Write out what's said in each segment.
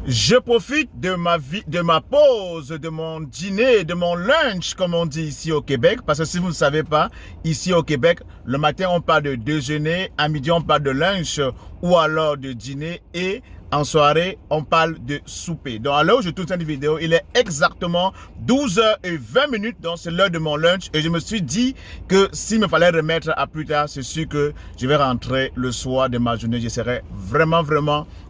Je profite de ma pause, de mon dîner, de mon lunch, comme on dit ici au Québec. Parce que si vous ne savez pas, ici au Québec, le matin, on parle de déjeuner, à midi, on parle de lunch ou alors de dîner et en soirée, on parle de souper. Donc, à l'heure où je tourne cette vidéo, il est exactement 12h20. Donc, c'est l'heure de mon lunch. Et je me suis dit que s'il me fallait remettre à plus tard, c'est sûr que je vais rentrer le soir de ma journée. Je serai vraiment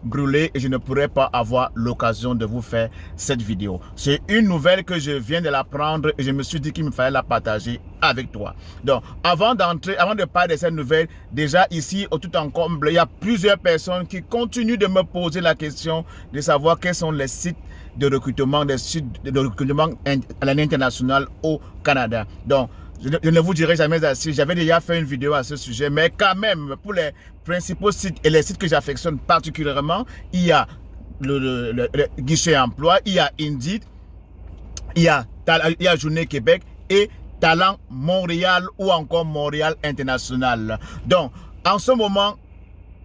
brûlé et je ne pourrai pas avoir l'occasion de vous faire cette vidéo. C'est une nouvelle que je viens de l'apprendre et je me suis dit qu'il me fallait la partager avec toi. Donc, avant de parler de cette nouvelle, déjà ici, au tout en comble, il y a plusieurs personnes qui continuent de me poser la question de savoir quels sont les sites de recrutement, à l'international au Canada. Donc, je ne vous dirai jamais assez. J'avais déjà fait une vidéo à ce sujet, mais quand même, pour les principaux sites et les sites que j'affectionne particulièrement, il y a le guichet emploi, il y a Indeed, il y a Journée Québec et Talent Montréal ou encore Montréal International. Donc, en ce moment,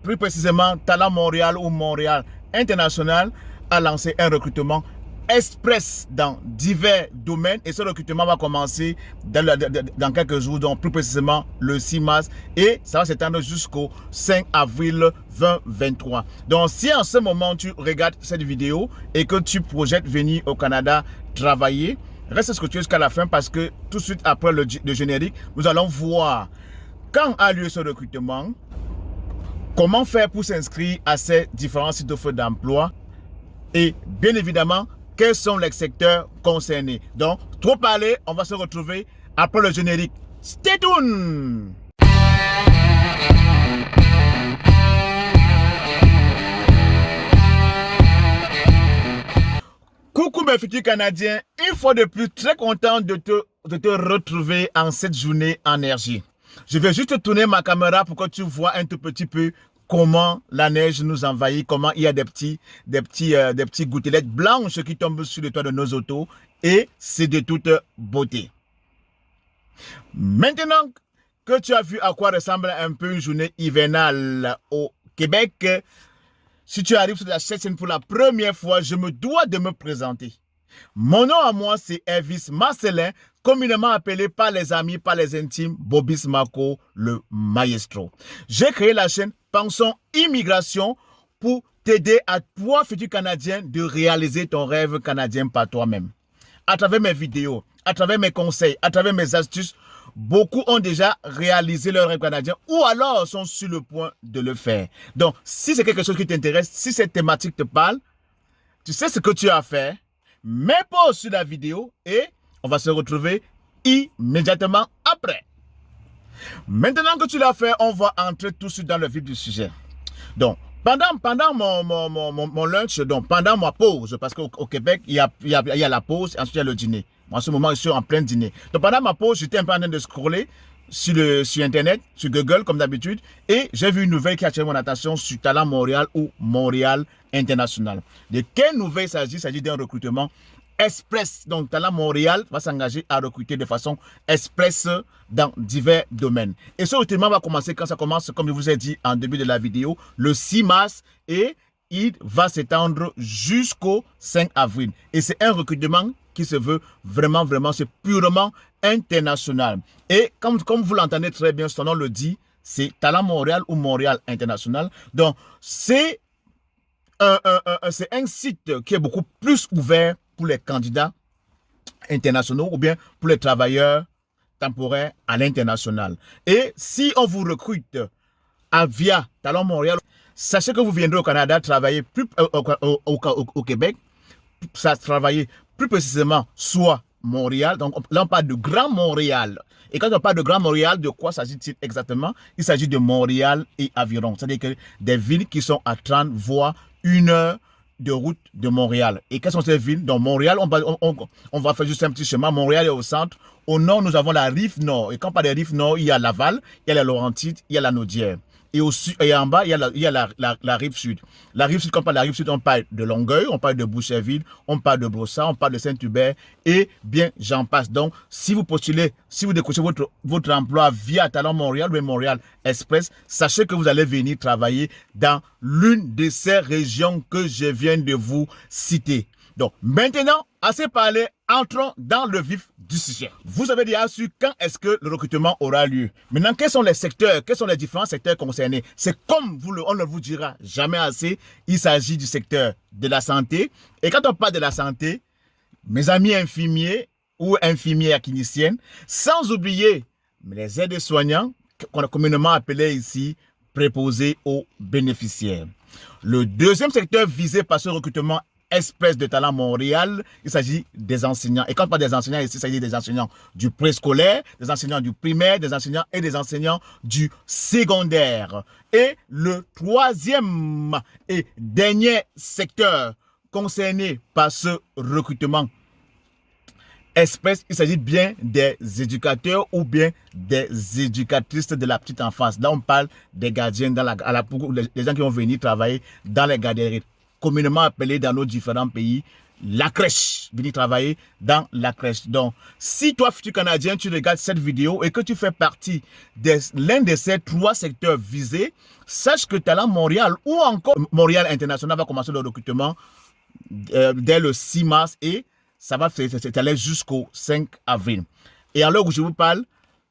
plus précisément, Talent Montréal ou Montréal International a lancé un recrutement express dans divers domaines et ce recrutement va commencer dans quelques jours, donc plus précisément le 6 mars et ça va s'étendre jusqu'au 5 avril 2023. Donc si en ce moment tu regardes cette vidéo et que tu projettes venir au Canada travailler, reste scotché jusqu'à la fin parce que tout de suite après le générique, nous allons voir quand a lieu ce recrutement, comment faire pour s'inscrire à ces différents sites d'offres d'emploi et bien évidemment, quels sont les secteurs concernés. Donc, trop parlé, on va se retrouver après le générique. Stay tuned! Coucou mes futurs Canadiens, une fois de plus, très content de te retrouver en cette journée énergie. Je vais juste tourner ma caméra pour que tu vois un tout petit peu comment la neige nous envahit, comment il y a des petits gouttelettes blanches qui tombent sur le toit de nos autos et c'est de toute beauté. Maintenant que tu as vu à quoi ressemble un peu une journée hivernale au Québec, si tu arrives sur la chaîne pour la première fois, je me dois de me présenter. Mon nom à moi, c'est Elvis Marcelin, communément appelé par les amis, par les intimes, Bobby Smako, le maestro. J'ai créé la chaîne Pensons Immigration pour t'aider à toi, futur Canadien, de réaliser ton rêve canadien par toi-même. À travers mes vidéos, à travers mes conseils, à travers mes astuces, beaucoup ont déjà réalisé leur rêve canadien ou alors sont sur le point de le faire. Donc, si c'est quelque chose qui t'intéresse, si cette thématique te parle, tu sais ce que tu as à faire. Mets pause sur la vidéo et on va se retrouver immédiatement après. Maintenant que tu l'as fait, on va entrer tout de suite dans le vif du sujet. Donc, pendant mon lunch, donc pendant ma pause, parce qu'au Québec, il y a la pause, ensuite il y a le dîner. Moi, en ce moment, je suis en plein dîner. Donc, pendant ma pause, j'étais un peu en train de scroller sur Internet, sur Google, comme d'habitude, et j'ai vu une nouvelle qui a attiré mon attention sur Talent Montréal ou Montréal International. De quelle nouvelle il s'agit? Il s'agit d'un recrutement express. Donc, Talent Montréal va s'engager à recruter de façon express dans divers domaines. Et ce recrutement va commencer quand ça commence, comme je vous ai dit en début de la vidéo, le 6 mars et il va s'étendre jusqu'au 5 avril. Et c'est un recrutement qui se veut vraiment, c'est purement international. Et comme vous l'entendez très bien, son nom le dit, c'est Talent Montréal ou Montréal International. Donc, c'est un site qui est beaucoup plus ouvert pour les candidats internationaux ou bien pour les travailleurs temporaires à l'international. Et si on vous recrute via Talent Montréal, sachez que vous viendrez au Canada travailler au Québec, ça travailler plus précisément soit Montréal, donc là on parle de Grand Montréal. Et quand on parle de Grand Montréal, de quoi s'agit-il exactement? Il s'agit de Montréal et environ, c'est-à-dire que des villes qui sont à 30 voire 1 heure de route de Montréal. Et quelles sont ces villes? Dans Montréal, on va faire juste un petit chemin. Montréal est au centre. Au nord, nous avons la rive nord. Et quand on parle de rive nord, il y a Laval, il y a la Laurentide, il y a la Naudière. et au sud et en bas, il y a la rive sud. La rive sud, quand on parle de la rive sud, on parle de Longueuil, on parle de Boucherville, on parle de Brossard, on parle de Saint-Hubert, et bien, j'en passe. Donc, si vous postulez, si vous décrochez votre emploi via Talent Montréal ou Montréal Express, sachez que vous allez venir travailler dans l'une de ces régions que je viens de vous citer. Donc, maintenant, assez parlé, entrons dans le vif du sujet. Vous avez déjà su quand est-ce que le recrutement aura lieu. Maintenant, quels sont les secteurs, quels sont les différents secteurs concernés? C'est comme on ne vous dira jamais assez, il s'agit du secteur de la santé. Et quand on parle de la santé, mes amis infirmiers ou infirmières cliniciennes, sans oublier les aides-soignants, qu'on a communément appelés ici préposés aux bénéficiaires. Le deuxième secteur visé par ce recrutement Express de Talent Montréal, il s'agit des enseignants. Et quand on parle des enseignants, ici, il s'agit des enseignants du préscolaire, des enseignants du primaire, des enseignants et des enseignants du secondaire. Et le troisième et dernier secteur concerné par ce recrutement Express, il s'agit bien des éducateurs ou bien des éducatrices de la petite enfance. Là, on parle des gardiens, les gens qui vont venir travailler dans les garderies, communément appelés dans nos différents pays, la crèche, venir travailler dans la crèche. Donc, si toi, futur Canadien, tu regardes cette vidéo et que tu fais partie de l'un de ces trois secteurs visés, sache que Talent Montréal ou encore Montréal International va commencer le recrutement dès le 6 mars et ça va s'étaler jusqu'au 5 avril. Et à l'heure où je vous parle,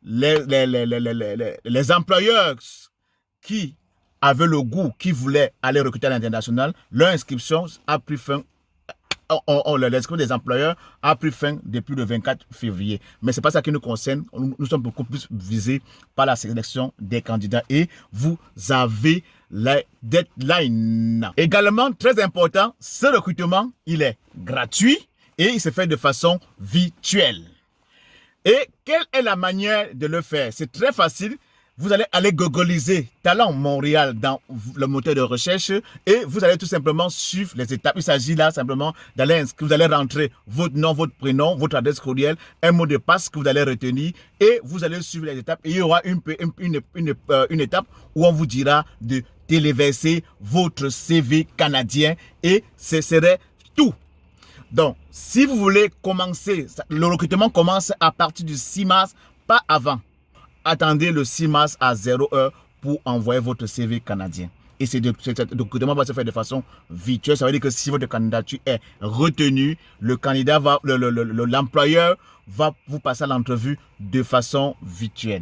les employeurs qui avaient le goût, qui voulaient aller recruter à l'international, leur inscription a pris fin. L'inscription des employeurs a pris fin depuis le 24 février. Mais ce n'est pas ça qui nous concerne. Nous sommes beaucoup plus visés par la sélection des candidats et vous avez les deadlines. Également, très important, ce recrutement, il est gratuit et il se fait de façon virtuelle. Et quelle est la manière de le faire? C'est très facile. Vous allez aller googliser Talent Montréal dans le moteur de recherche et vous allez tout simplement suivre les étapes. Il s'agit là simplement d'aller inscrire, vous allez rentrer votre nom, votre prénom, votre adresse courriel, un mot de passe que vous allez retenir et vous allez suivre les étapes. Et il y aura une étape où on vous dira de téléverser votre CV canadien et ce serait tout. Donc, si vous voulez commencer, le recrutement commence à partir du 6 mars, pas avant. Attendez le 6 mars à 0h pour envoyer votre CV canadien. Et ce recrutement va se faire de façon virtuelle. Ça veut dire que si votre candidature est retenue, le candidat l'employeur va vous passer à l'entrevue de façon virtuelle.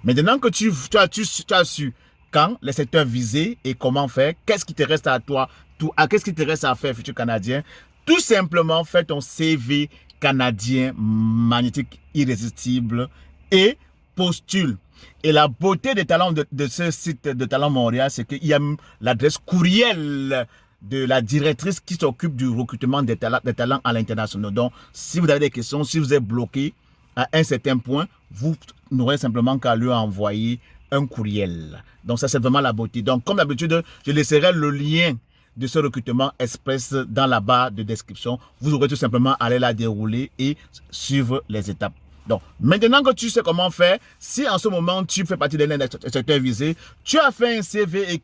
Maintenant que tu as su quand, les secteurs visés et comment faire, qu'est-ce qui te reste à toi, qu'est-ce qui te reste à faire, futur Canadien? Tout simplement, fais ton CV canadien magnétique, irrésistible et postule. Et la beauté des talents de ce site de Talent Montréal, c'est qu'il y a l'adresse courriel de la directrice qui s'occupe du recrutement des talents à l'international. Donc, si vous avez des questions, si vous êtes bloqué à un certain point, vous n'aurez simplement qu'à lui envoyer un courriel. Donc, ça, c'est vraiment la beauté. Donc, comme d'habitude, je laisserai le lien de ce recrutement express dans la barre de description. Vous aurez tout simplement à aller la dérouler et suivre les étapes. Donc, maintenant que tu sais comment faire, si en ce moment tu fais partie d'un secteur visé, tu as fait un CV et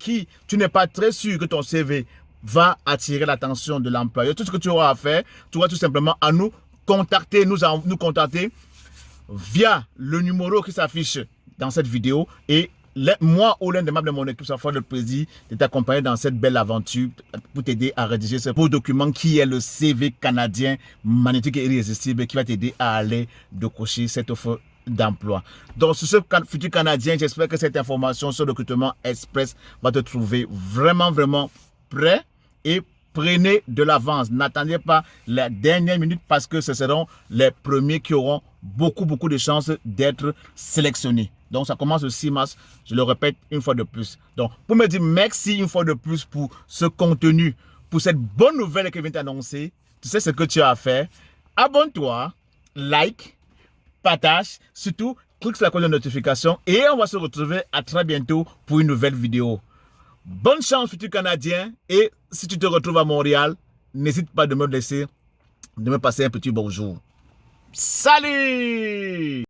tu n'es pas très sûr que ton CV va attirer l'attention de l'employeur, tout ce que tu auras à faire, tu auras tout simplement à nous contacter, nous contacter via le numéro qui s'affiche dans cette vidéo et moi ou l'un des membres de mon équipe, ça fera le plaisir de t'accompagner dans cette belle aventure pour t'aider à rédiger ce beau document qui est le CV canadien magnétique et irrésistible qui va t'aider à aller décocher cette offre d'emploi. Donc, sur ce futur Canadien, j'espère que cette information sur le recrutement express va te trouver vraiment, vraiment prêt et prenez de l'avance. N'attendez pas la dernière minute parce que ce seront les premiers qui auront beaucoup de chances d'être sélectionnés. Donc, ça commence le 6 mars, je le répète une fois de plus. Donc, pour me dire merci une fois de plus pour ce contenu, pour cette bonne nouvelle que je viens t'annoncer, tu sais ce que tu as à faire. Abonne-toi, like, partage, surtout, clique sur la cloche de notification et on va se retrouver à très bientôt pour une nouvelle vidéo. Bonne chance, futur Canadien, et si tu te retrouves à Montréal, n'hésite pas de me passer un petit bonjour. Salut!